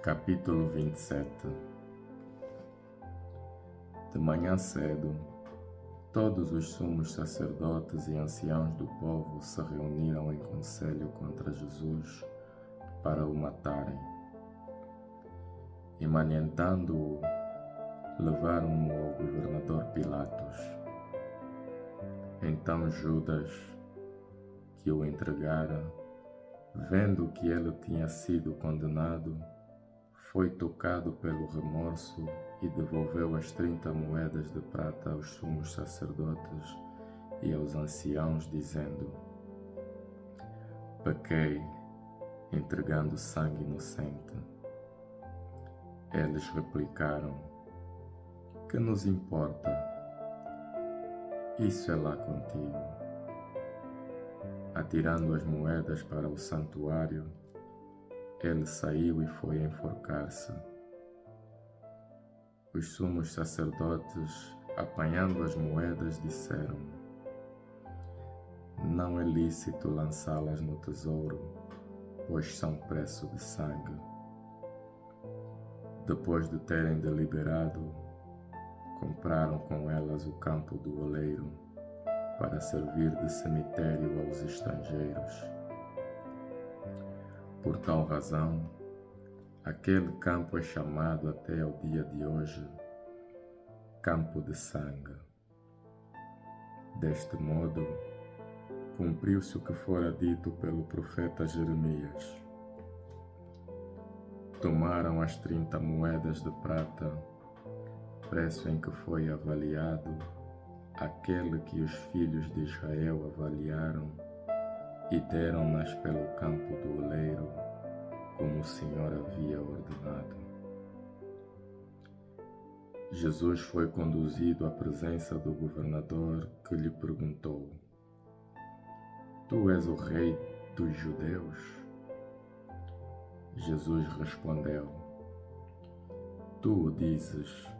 Capítulo 27. De manhã cedo, todos os sumos sacerdotes e anciãos do povo se reuniram em conselho contra Jesus para o matarem. E manientando-o, levaram-no ao governador Pilatos. Então Judas, que o entregara, vendo que ele tinha sido condenado, foi tocado pelo remorso e devolveu as 30 moedas de prata aos sumos sacerdotes e aos anciãos, dizendo: pequei, entregando sangue inocente. Eles replicaram: que nos importa? Isso é lá contigo. Atirando as moedas para o santuário, ele saiu e foi enforcar-se. Os sumos sacerdotes, apanhando as moedas, disseram: não é lícito lançá-las no tesouro, pois são preço de sangue. Depois de terem deliberado, compraram com elas o campo do oleiro, para servir de cemitério aos estrangeiros. Por tal razão, aquele campo é chamado até ao dia de hoje Campo de Sangue. Deste modo, cumpriu-se o que fora dito pelo profeta Jeremias. Tomaram as 30 moedas de prata, preço em que foi avaliado aquele que os filhos de Israel avaliaram, e deram-nas pelo campo do oleiro, como o Senhor havia ordenado. Jesus foi conduzido à presença do governador, que lhe perguntou: tu és o rei dos judeus? Jesus respondeu: tu o dizes.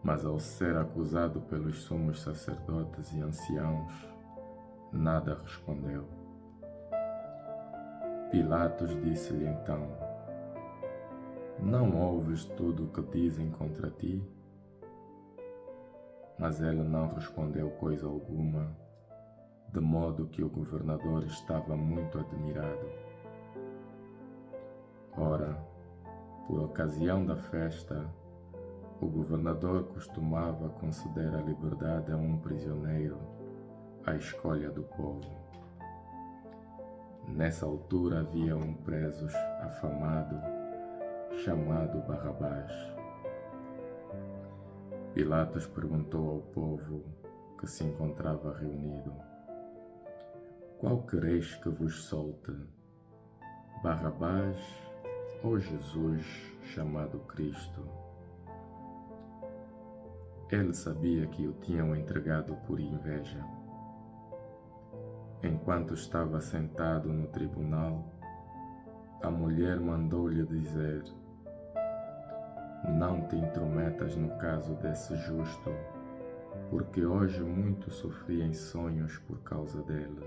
Mas ao ser acusado pelos sumos sacerdotes e anciãos, nada respondeu. Pilatos disse-lhe então: não ouves tudo o que dizem contra ti? Mas ele não respondeu coisa alguma, de modo que o governador estava muito admirado. Ora, por ocasião da festa, o governador costumava conceder a liberdade a um prisioneiro, à escolha do povo. Nessa altura havia um preso afamado, chamado Barrabás. Pilatos perguntou ao povo que se encontrava reunido: qual quereis que vos solte, Barrabás ou Jesus, chamado Cristo? Ele sabia que o tinham entregado por inveja. Enquanto estava sentado no tribunal, a mulher mandou-lhe dizer: não te intrometas no caso desse justo, porque hoje muito sofri em sonhos por causa dele.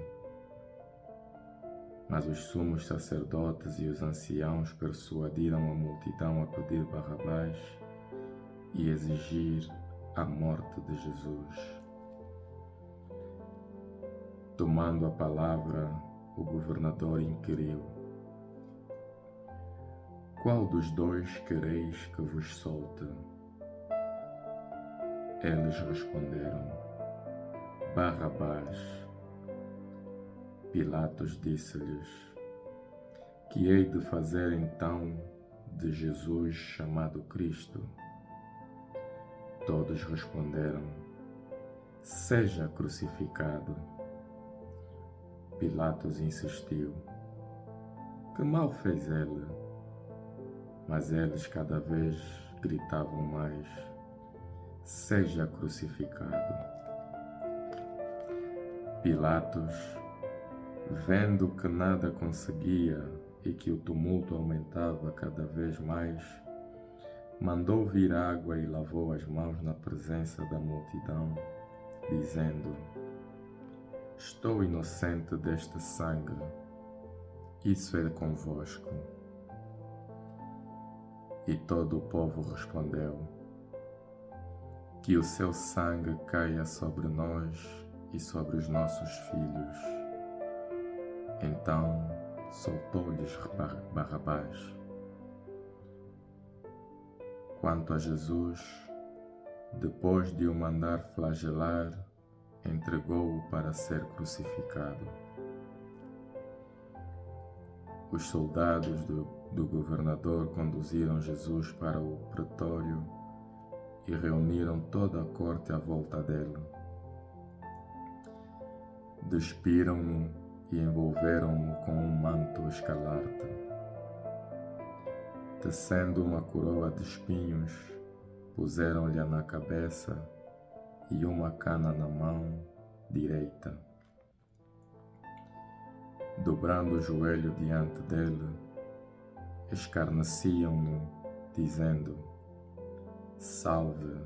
Mas os sumos sacerdotes e os anciãos persuadiram a multidão a pedir Barrabás e exigir a morte de Jesus. Tomando a palavra, o governador inquiriu: qual dos dois quereis que vos solte? Eles responderam: Barrabás. Pilatos disse-lhes: que hei de fazer então de Jesus, chamado Cristo? Todos responderam: seja crucificado. Pilatos insistiu: que mal fez ele? Mas eles cada vez gritavam mais: seja crucificado. Pilatos, vendo que nada conseguia e que o tumulto aumentava cada vez mais, mandou vir água e lavou as mãos na presença da multidão, dizendo: estou inocente deste sangue, isso é convosco. E todo o povo respondeu: que o seu sangue caia sobre nós e sobre os nossos filhos. Então soltou-lhes Barrabás. Quanto a Jesus, depois de o mandar flagelar, entregou-o para ser crucificado. Os soldados do governador conduziram Jesus para o pretório e reuniram toda a corte à volta dele. Despiram-no e envolveram-no com um manto escarlate. Tecendo uma coroa de espinhos, puseram-lhe na cabeça e uma cana na mão direita. Dobrando o joelho diante dele, escarneciam-no, dizendo: Salve,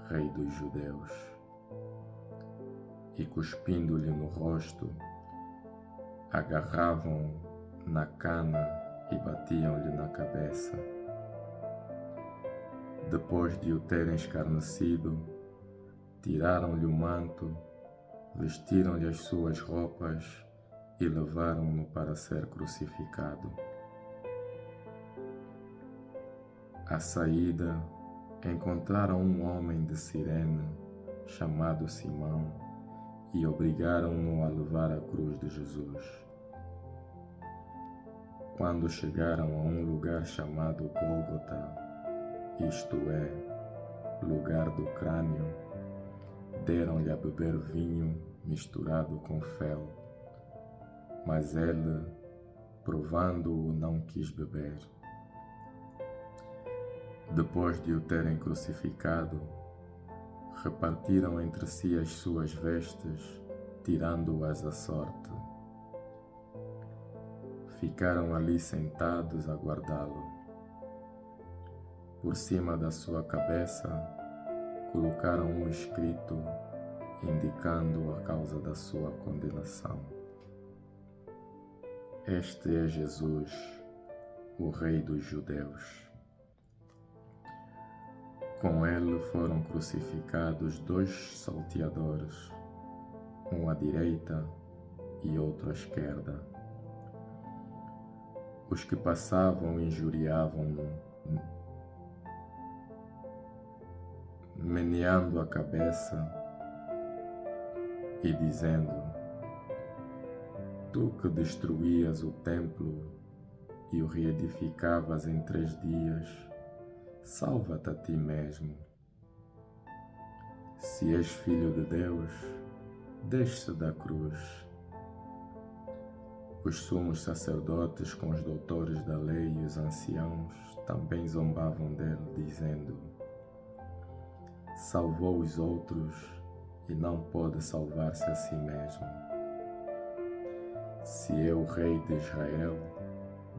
Rei dos Judeus! E cuspindo-lhe no rosto, agarravam na cana e batiam-lhe na cabeça. Depois de o terem escarnecido, tiraram-lhe o manto, vestiram-lhe as suas roupas e levaram-no para ser crucificado. À saída, encontraram um homem de Cirene, chamado Simão, e obrigaram-no a levar a cruz de Jesus. Quando chegaram a um lugar chamado Gólgota, isto é, lugar do crânio, deram-lhe a beber vinho misturado com fel, mas ele, provando-o, não quis beber. Depois de o terem crucificado, repartiram entre si as suas vestes, tirando-as à sorte. Ficaram ali sentados a guardá-lo. Por cima da sua cabeça, colocaram um escrito indicando a causa da sua condenação. Este é Jesus, o Rei dos Judeus. Com ele foram crucificados 2 salteadores, um à direita e outro à esquerda. Os que passavam injuriavam-no, meneando a cabeça e dizendo: Tu que destruías o templo e o reedificavas em 3 dias, salva-te a ti mesmo. Se és filho de Deus, desce da cruz. Os sumos sacerdotes com os doutores da lei e os anciãos também zombavam dele, dizendo: Salvou os outros e não pode salvar-se a si mesmo. Se é o Rei de Israel,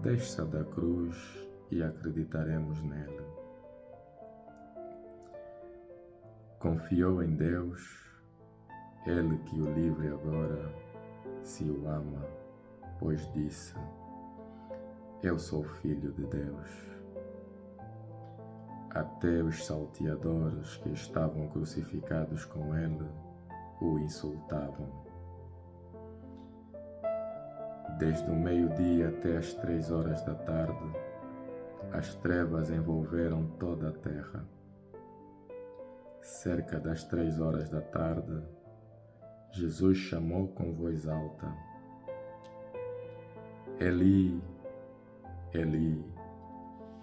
desça da cruz e acreditaremos nele. Confiou em Deus, ele que o livre agora, se o ama, pois disse: Eu sou filho de Deus. Até os salteadores que estavam crucificados com ele o insultavam. Desde o meio-dia até as 3 horas da tarde, as trevas envolveram toda a terra. Cerca das 3 horas da tarde, Jesus chamou com voz alta: Eli, Eli,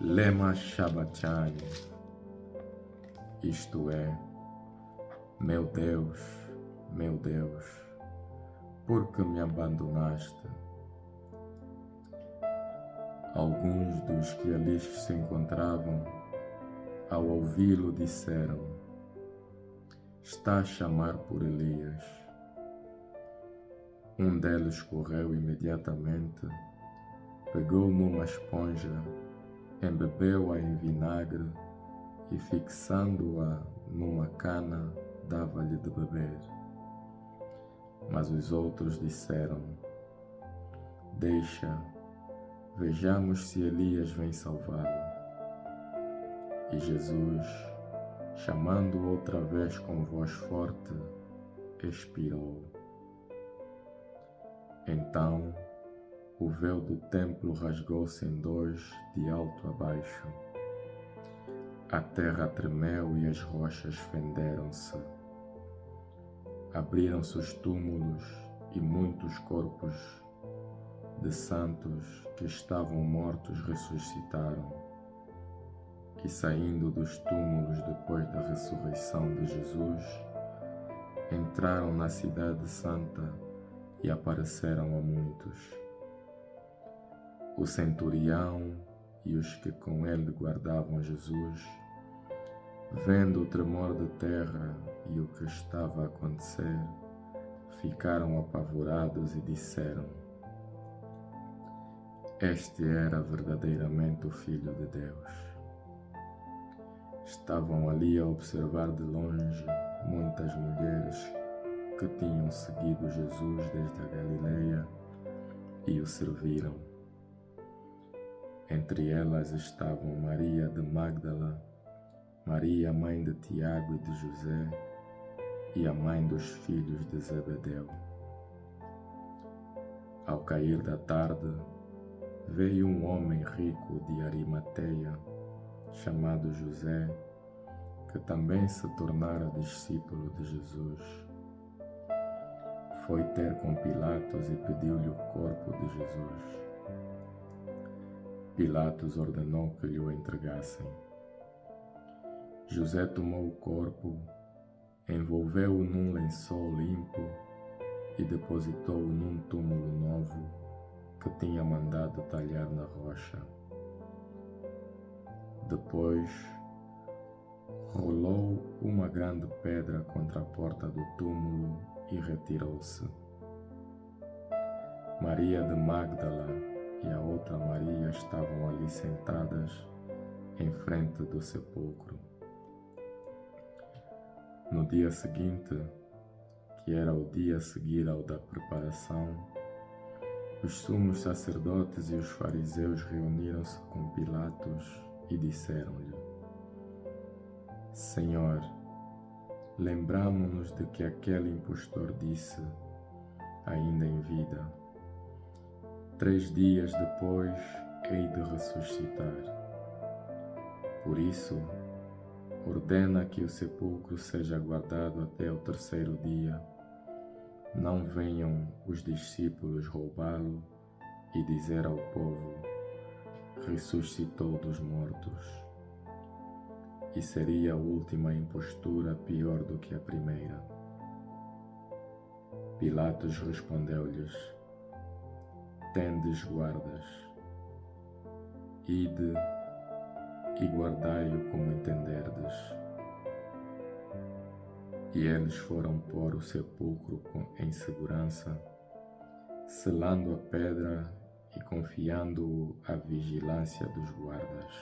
lema sabachthani, isto é, meu Deus, por que me abandonaste? Alguns dos que ali se encontravam, ao ouvi-lo, disseram: Está a chamar por Elias. Um deles correu imediatamente, pegou numa esponja, embebeu-a em vinagre e, fixando-a numa cana, dava-lhe de beber. Mas os outros disseram: Deixa, vejamos se Elias vem salvá-lo. E Jesus, chamando outra vez com voz forte, expirou. Então, o véu do templo rasgou-se em dois, de alto a baixo. A terra tremeu e as rochas fenderam-se. Abriram-se os túmulos e muitos corpos de santos que estavam mortos ressuscitaram. E saindo dos túmulos depois da ressurreição de Jesus, entraram na cidade santa e apareceram a muitos. O centurião e os que com ele guardavam Jesus, vendo o tremor de terra e o que estava a acontecer, ficaram apavorados e disseram: Este era verdadeiramente o Filho de Deus. Estavam ali a observar de longe muitas mulheres que tinham seguido Jesus desde a Galileia e o serviram. Entre elas estavam Maria de Magdala, Maria, mãe de Tiago e de José, e a mãe dos filhos de Zebedeu. Ao cair da tarde, veio um homem rico de Arimateia, chamado José, que também se tornara discípulo de Jesus. Foi ter com Pilatos e pediu-lhe o corpo de Jesus. Pilatos ordenou que lhe o entregassem. José tomou o corpo, envolveu-o num lençol limpo e depositou-o num túmulo novo que tinha mandado talhar na rocha. Depois, rolou uma grande pedra contra a porta do túmulo e retirou-se. Maria de Magdala e a outra Maria estavam ali sentadas em frente do sepulcro. No dia seguinte, que era o dia a seguir ao da preparação, os sumos sacerdotes e os fariseus reuniram-se com Pilatos e disseram-lhe: Senhor, lembramo-nos de que aquele impostor disse, ainda em vida: 3 dias depois hei de ressuscitar. Por isso, ordena que o sepulcro seja guardado até o 3º dia. Não venham os discípulos roubá-lo e dizer ao povo: ressuscitou dos mortos. E seria a última impostura pior do que a primeira. Pilatos respondeu-lhes: Tendes guardas, ide e guardai-o como entenderdes. E eles foram pôr o sepulcro em segurança, selando a pedra e confiando-o à vigilância dos guardas.